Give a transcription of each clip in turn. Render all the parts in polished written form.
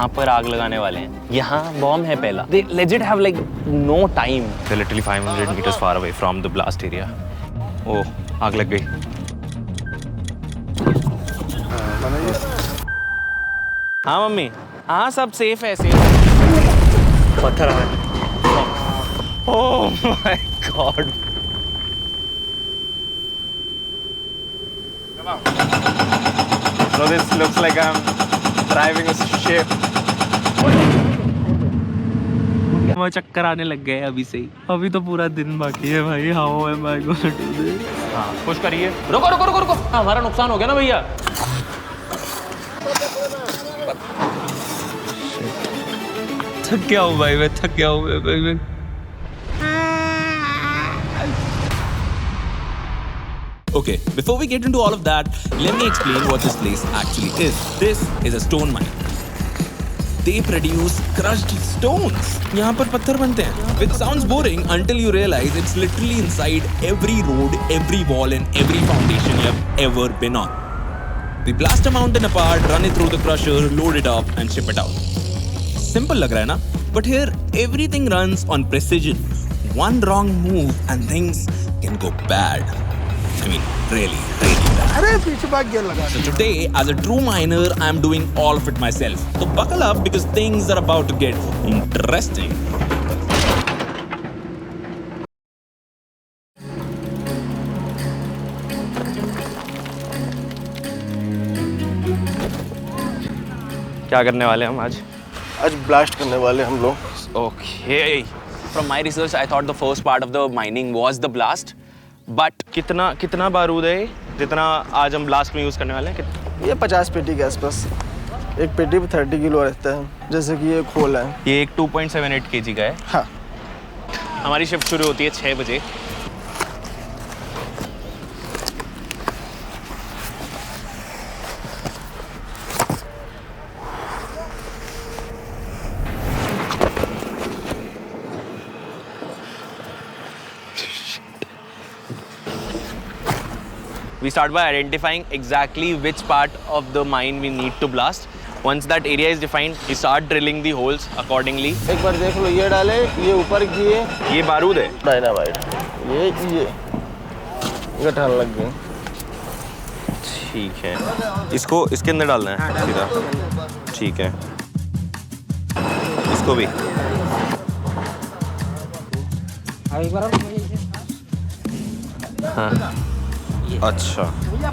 यहाँ पर आग लगाने वाले हैं। यहाँ बॉम्ब है पहला। They legit have like no time. They're literally 500 meters far away from the blast area. ओह, आग लग गई। हाँ मम्मी, हाँ सब सेफ है, सेफ है। पत्थर आ रहा है। Oh my God. So this looks like I'm driving a ship. मैं चक्कर आने लग गए अभी से ही। अभी तो पूरा दिन बाकी है भाई। How am I going to do this? हाँ, पुश करिए। रुको रुको रुको रुको। हमारा नुकसान हो गया ना भैया। थक गया हूँ भाई, मैं थक गया हूँ मैं। Okay, before we get into all of that, let me explain what this place actually is. This is a stone mine. They produce crushed stones. यहाँ पर पत्थर बनते हैं. Which sounds boring until you realize it's literally inside every road, every wall and every foundation you have ever been on. We blast a mountain apart, run it through the crusher, load it up and ship it out. Simple लग रहा है ना? But here everything runs on precision. One wrong move and things can go bad. I mean, really, really bad. So today, as a true miner, I am doing all of it myself. So buckle up because things are about to get interesting. क्या करने वाले हम आज? आज blast करने वाले हम लोग। Okay. From my research, I thought the first part of the mining was the blast. But कितना बारूद है जितना आज हम ब्लास्ट में यूज करने वाले हैं? ये 50 पेटी के आसपास। एक पेटी पे 30 किलो रहता है। जैसे कि ये खोल है। ये एक 2.78 kg का है। हाँ। हमारी शिफ्ट शुरू होती है 6 बजे। We start by identifying exactly which part of the mine we need to blast. Once that area is defined, we start drilling the holes accordingly. एक बार देख लो, ये डाले, ये ऊपर की है। ये बारूद है। डायनामाइट। ये गठान लग गई। ठीक है। इसको इसके अंदर डालना है सीधा। ठीक है। इसको भी। हाँ। अच्छा ठीक है।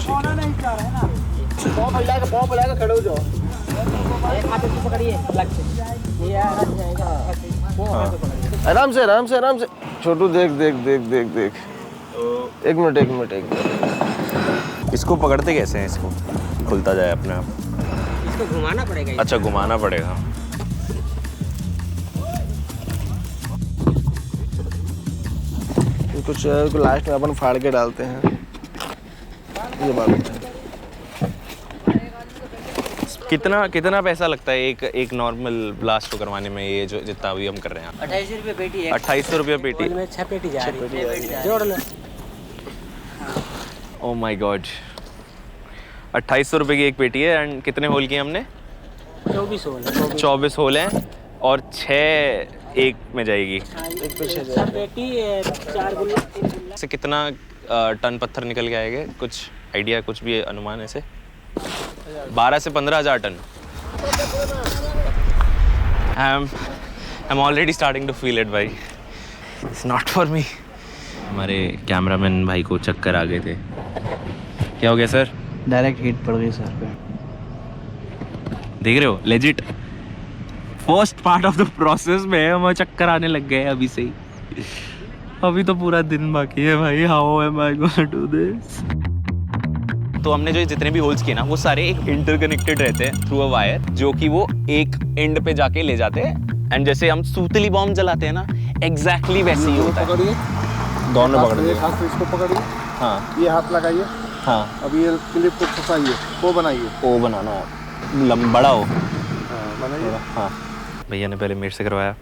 आराम से छोटू देख। एक मिनट। इसको पकड़ते कैसे हैं? इसको खुलता जाए अपने आप? इसको घुमाना पड़ेगा। अच्छा, घुमाना पड़ेगा। कुछ लास्ट में अपन फाड़ के डालते हैं। ये बात कितना पैसा लगता है एक नॉर्मल ब्लास्ट को करवाने में? ये जो जितना भी हम कर रहे हैं 28 रुपये पेटी है। 2800 रुपये पेटी में 6 पेटी जा रही है। जोड़ लो। ओह माय गॉड, 2800 रुपये की एक पेटी है। एंड कितने होल किए हमने? 24 होल। 24 होल हैं और 6 एक में जाएगी। एक पीछे पेटी 4 गुल्ला से कितना टन पत्थर निकल के आएंगे? कुछ आइडिया, कुछ भी अनुमान ऐसे? 12 से 15,000 ton. I'm already starting to feel it भाई। It's not for me। हमारे कैमरामैन भाई को चक्कर आ गए थे। क्या हो गया सर? डायरेक्ट हीट पड़ गई सर पे। देख रहे हो, legit first part of the process में हमें चक्कर आने लग गए अभी से ही। अभी तो पूरा दिन बाकी है भाई। How am I going to do this? तो हमने जो जितने भी होल्स किए ना, वो सारे एक इंटरकनेक्टेड रहते हैं थ्रू अ वायर, जो कि वो एक एंड पे जाके ले जाते हैं। एंड जैसे हम सूतली बॉम्ब जलाते हैं ना, एग्जैक्टली वैसे ही होता है। दोनों पकड़िए। इसको पकड़िए। हाँ, ये हाथ लगाइए। हाँ। अब ये क्लिप को फंसाइए। वो बनाइए। ओ बनाना है, बड़ा हो। बनाइए। हाँ, भैया ने पहले मेरे से करवाया,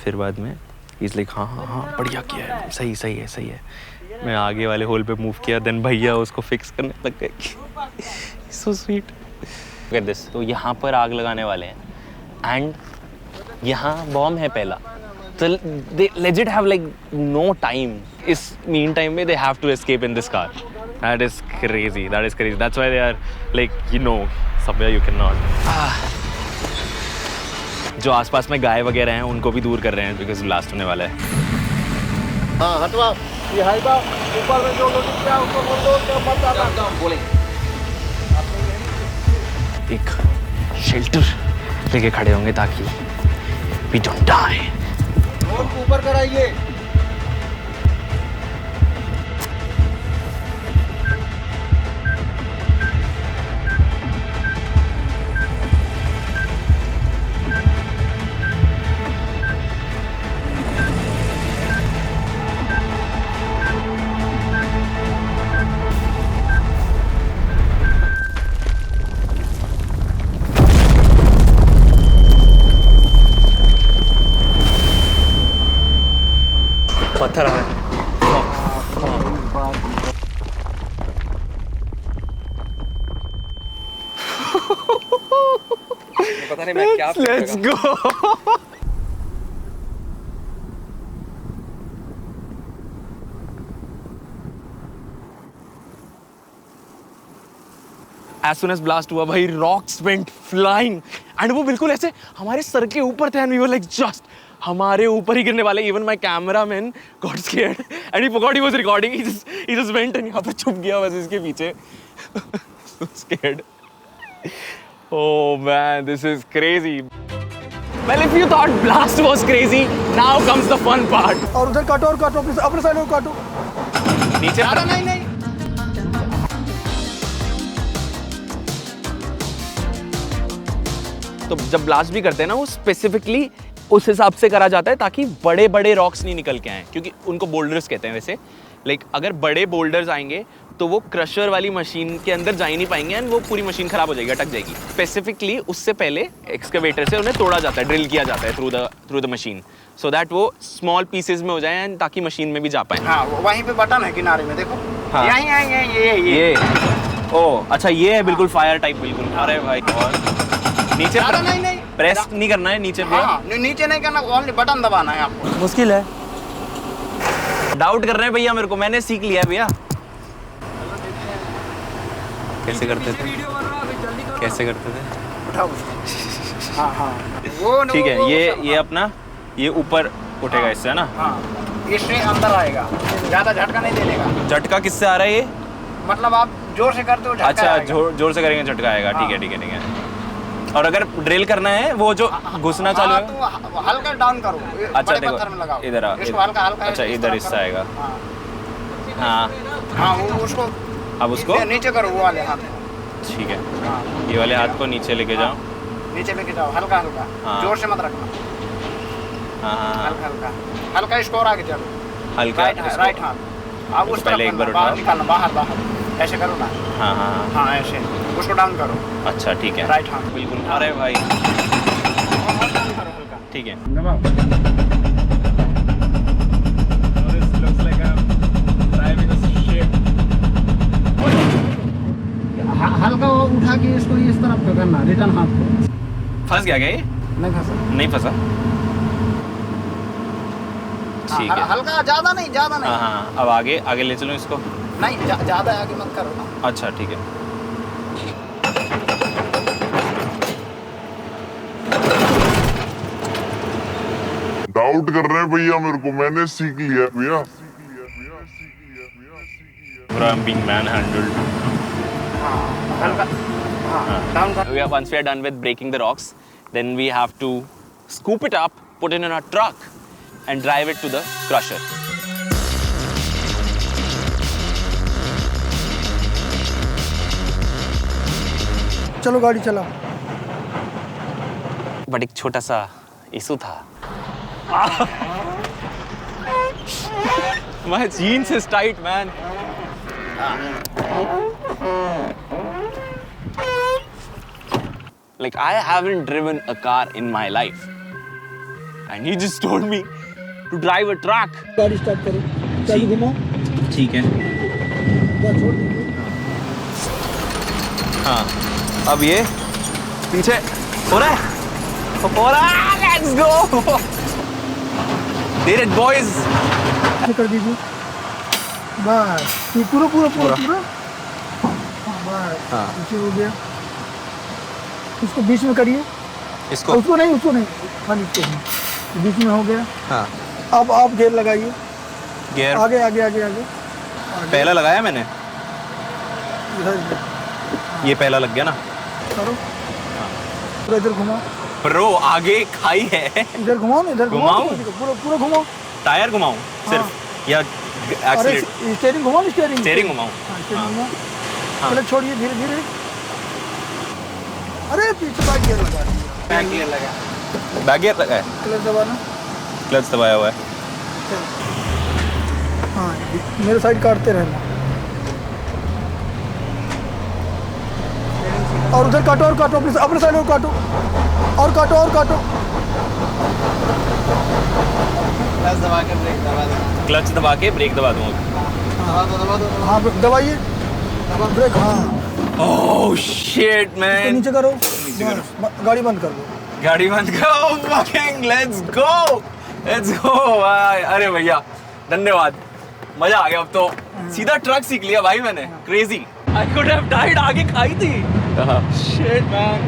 फिर बाद में इसलिए हाँ बढ़िया किया है, सही है। मैं आगे वाले होल पे मूव किया, देन भैया उसको फिक्स करने लग गए। So sweet. दिस तो यहाँ पर आग लगाने वाले हैं। एंड यहाँ बॉम्ब है पहला, तो they legit have like no time. इस mean time में they have to escape in this car. That is crazy. That's why they are like, you know, somewhere you cannot. जो आसपास में गाय वगैरह हैं उनको भी दूर कर रहे हैं because blast होने वाला है. हाँ हटवा, ये हाइबा ऊपर में जो लोग क्या उसको बोल दो क्या मत आना बोलेंगे. एक शेल्टर लेके खड़े होंगे ताकि we don't die. ऊपर कराइए. पत्थर आ रहा है. पता नहीं मैं क्या Let's go. As soon as blast हुआ भाई, rocks went flying and वो बिल्कुल ऐसे हमारे सर के ऊपर थे and we were like just हमारे ऊपर ही गिरने वाले. Even my cameraman got scared and he forgot he was recording. He just went and यहाँ पर छुप गया बस इसके पीछे. So scared. Oh man, this is crazy. Well, if you thought blast was crazy, now comes the fun part. और उधर काटो और काटो अपने साइड में काटो. नीचे नहीं. तो जब ब्लास्ट भी करते हैं ना, वो स्पेसिफिकली उस हिसाब से करा जाता है ताकि बड़े बड़े रॉक्स नहीं निकल के आए, क्योंकि उनको बोल्डर्स कहते हैं वैसे. लाइक अगर बड़े बोल्डर्स आएंगे तो वो क्रशर वाली मशीन के अंदर जा ही नहीं पाएंगे एंड वो पूरी मशीन खराब हो जाएगी, अटक जाएगी. स्पेसिफिकली उससे पहले एक्सकवेटर से उन्हें तोड़ा जाता है, ड्रिल किया जाता है through the machine, so that वो स्मॉल पीसेज में हो जाए एंड ताकि मशीन में भी जा पाए. हाँ, वहीं पे बटन है किनारे में देखो. हाँ. यहीं ये. ओ अच्छा, ये है बिल्कुल फायर टाइप बिल्कुल. अरे भाई और नीचे नहीं प्रेस नहीं करना है नीचे पे. हाँ, नीचे नहीं करना, ओनली बटन दबाना है आपको. मुश्किल है. डाउट कर रहे हैं भैया मेरे को, मैंने सीख लिया है भैया. कैसे करते थे? उठाओ. हाँ. वो ठीक है, ये अपना ये ऊपर उठेगा इससे, है ना? हाँ, इससे अंदर आएगा, ज्यादा झटका नहीं देगा. झटका किससे आ रहा है ये? मतलब आप जोर से करते हो झटका अच्छा, आएगा. जोर से करेंगे झटका आएगा. ठीक है. और अगर ड्रिल करना है वो जो घुसना चालू है तो हल्का डाउन करो. अच्छा बड़े देखो पत्थर में लगाओ. इधर इसको हल्का अच्छा इधर इससे आएगा. हाँ, हाँ वो उसको अब उसको नीचे करो, वो वाले हाथ. ठीक है, हाँ, ये वाले हाथ को नीचे लेके जाओ. नीचे लेके जाओ, हल्का. हाँ. जोर से मत रखना. हाँ, हल्का इसको और आगे चलो. हल्का राइट हाथ. अब उस पहले एक बार बाहर उठाओ. निकालना, बाहर ऐसे करो ना. हाँ, ऐसे उसको डाउन करो. अच्छा ठीक है. राइट हाथ बिल्कुल. अरे भाई और डाउन करो हल्का. ठीक है. हल्का उठा के इसको इस तरफ करना, रिटर्न हाथ को. फंस गया क्या ये? नहीं फंसा. ठीक है. हल्का, ज्यादा नहीं. हाँ, अब आगे ले चलो इसको. नहीं, ज्यादा आगे मत करो ना. अच्छा ठीक है. डाउट कर रहे हैं भैया मेरे को, मैंने सीख लिया भैया. I'm being manhandled. हल्का. डाउन कर. Once we are done with breaking the rocks, then we have to scoop it up, put it in a truck, and drive it to the crusher. चलो गाड़ी चलाओ. बट एक छोटा सा issue था. My jeans is tight, man. Like I haven't driven a car in my life, and he just told me to drive a truck. गाड़ी start करो, चाबी घुमाओ. ठीक है. बस छोड़ दीजिए. हाँ, अब ये पीछे हो रहा है. Let's go! Did it, boys! कर दीजिए बस ये पूरा पूरा पूरा पूरा बस हाँ। नीचे हो गया उसको बीच में करिए इसको उसको नहीं खाली इसको नहीं। बीच में हो गया हाँ अब आप गेयर लगाइए गियर आगे आगे आगे आगे पहला लगाया मैंने इधर ये पहला लग गया ना करो पूरा इधर घुमाओ ब्रो आगे खाई है इधर घुमाओ ना इधर घुमाऊं? पूरा पूरा घुमाओ टायर घुमाऊं सिर्फ या अरे एक्सीलेटर स्टीयरिंग घुमाओ ना स्टीयरिंग स्टीयरिंग घुमाऊं हाँ, स्टीयरिंग घुमाओ हाँ। पहले छोड़िए धीरे धीरे अरे पीछे बैक गियर लगा दिया बैक गियर लगा है क्लच दबाना क्लच दबाया हुआ है हाँ मेरे साइड काटते रहना और उधर काटो और काटो अपने साइड और काटो और काटो और काटो क्लच दबा के ब्रेक दबा दूंगा हाँ दबाइए ब्रेक हाँ ओह शिट तो मैन नीचे करो बस, गाड़ी बंद कर दो गाड़ी बंद करो फकिंग लेट्स गो अरे भैया धन्यवाद मजा आ गया अब तो सीधा ट्रक सीख लिया भाई मैंने crazy I could have died आगे खाई थी shit man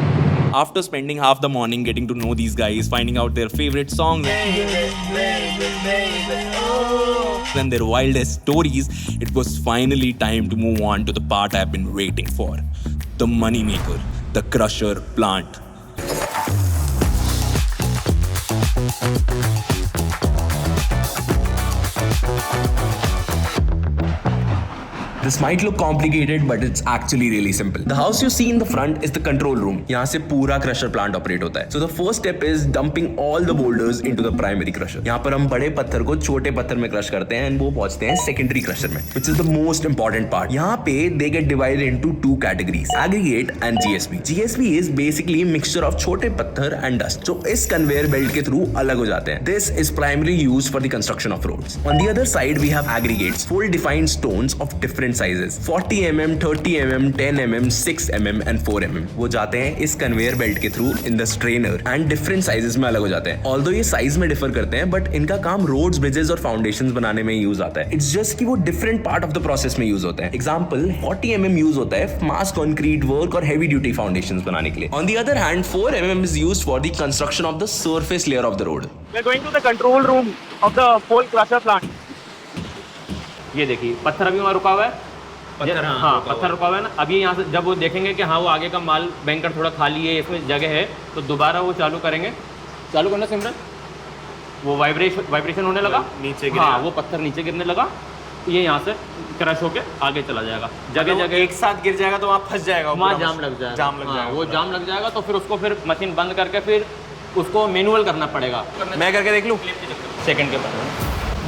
After spending half the morning getting to know these guys, finding out their favorite songs and their wildest stories, it was finally time to move on to the part I've been waiting for. The moneymaker, the crusher plant. This might look complicated, but it's actually really simple. The house you see in the front is the control room. यहाँ से पूरा crusher plant operate होता है. So the first step is dumping all the boulders into the primary crusher. यहाँ पर हम बड़े पत्थर को छोटे पत्थर में crush करते हैं and वो पहुँचते हैं secondary crusher में, which is the most important part. यहाँ पे they get divided into two categories: aggregate and GSP. GSP is basically mixture of छोटे पत्थर and dust, जो इस conveyor belt के through अलग हो जाते हैं. This is primarily used for the construction of roads. On the other side, we have aggregates, full defined stones of different sizes, 40 mm, 30 mm, 10 mm, 6 mm and 4 mm. वो जाते हैं इस conveyor belt के through in the strainer and different sizes में अलग हो जाते हैं. ऑल्दो ये साइज में डिफर करते हैं, बट इनका काम रोड्स, ब्रिजेस और फाउंडेशंस बनाने में यूज आता है. इट्स जस्ट कि वो different part of the process में यूज होता है. एग्जांपल 40 mm यूज होता है मास कंक्रीट वर्क और हेवी ड्यूटी फाउंडेशंस बनाने के लिए. On the other hand 4 mm is used for the construction of the surface layer of the road. We are going to the control room of the whole crusher plant. ये देखिए पत्थर अभी वहाँ रुका हुआ है. हाँ पत्थर रुका हुआ है ना. अभी यहाँ से जब वो देखेंगे कि हाँ वो आगे का माल बैंकर थोड़ा खाली है, इसमें जगह है, तो दोबारा वो चालू करेंगे. चालू करना सिमरन. वो वाइब्रेशन होने लगा नीचे. हाँ वो पत्थर नीचे गिरने लगा. ये यहाँ से क्रश होके आगे चला जाएगा. जगह जगह एक साथ गिर जाएगा तो वहाँ फंस जाएगा, वहाँ जाम लग जाएगा. वो जाम लग जाएगा तो फिर उसको फिर मशीन बंद करके फिर उसको मैनुअल करना पड़ेगा. मैं करके देख लूँ सेकंड के बाद.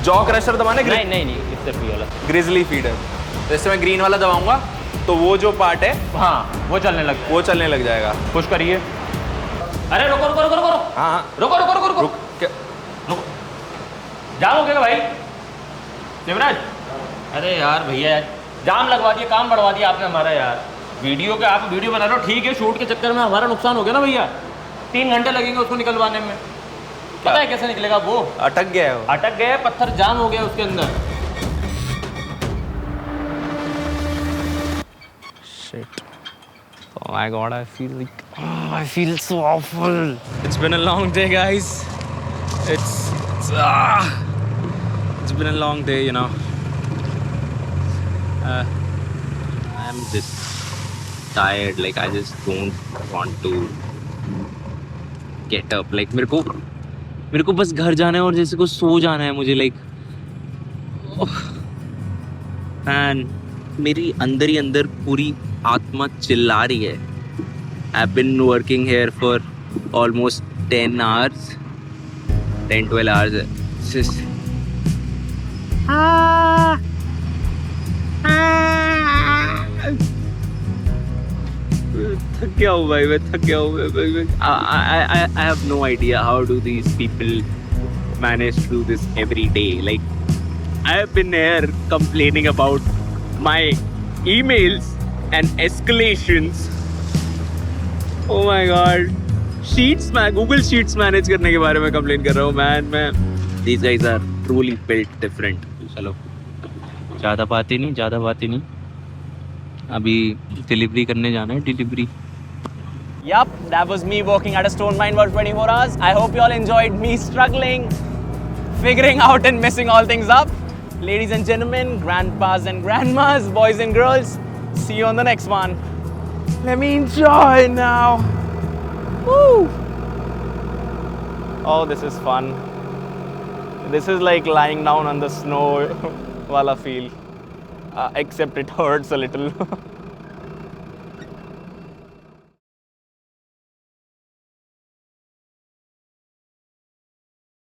जॉ क्रशर दबाने नहीं इससे फ्री वाला ग्रिजली फीडर. जैसे मैं ग्रीन वाला दबाऊंगा तो वो जो पार्ट है हाँ वो चलने लग जाएगा. पुश करिए. अरे रुको रुको रुको रुको हाँ रुको रुको रुको रुको रुको. जाम हो गया भाई शिवराज. अरे यार भैया जाम लगवा दिया, काम बढ़वा दिया आपने हमारा यार. वीडियो के आप वीडियो बना रहे हो ठीक है, शूट के चक्कर में हमारा नुकसान हो गया ना भैया. 3 घंटे लगेंगे उसको निकलवाने में. पता है कैसे निकलेगा? वो अटक गया है, पत्थर जाम हो गया उसके अंदर. Shit. Oh my god, I feel so awful. It's been a long day, guys. It's been a long day, you know. I'm just tired. Like I just don't want to get up. Like मेरे को बस घर जाना है और जैसे को सो जाना है मुझे. Like and मेरी अंदर ही अंदर पूरी आत्मा चिल्ला रही है. I've been working here for almost 10 hours, 10-12 hours. It's just थक गया हूँ भाई, मैं थक गया हूँ. I have no idea how do these people manage to do this every day. Like I have been here complaining about my emails and escalations. Oh my god. Sheets मैं Google sheets manage करने के बारे में complain कर रहा हूँ मैं these guys are truly built different. चलो ज़्यादा बातें नहीं अभी डिलीवरी करने जाना है delivery. Yup, that was me working at a stone mine for 24 hours. I hope you all enjoyed me struggling, figuring out and messing all things up. Ladies and gentlemen, grandpas and grandmas, boys and girls, see you on the next one. Let me enjoy now. Woo! Oh, this is fun. This is like lying down on the snow wala feel. Except it hurts a little.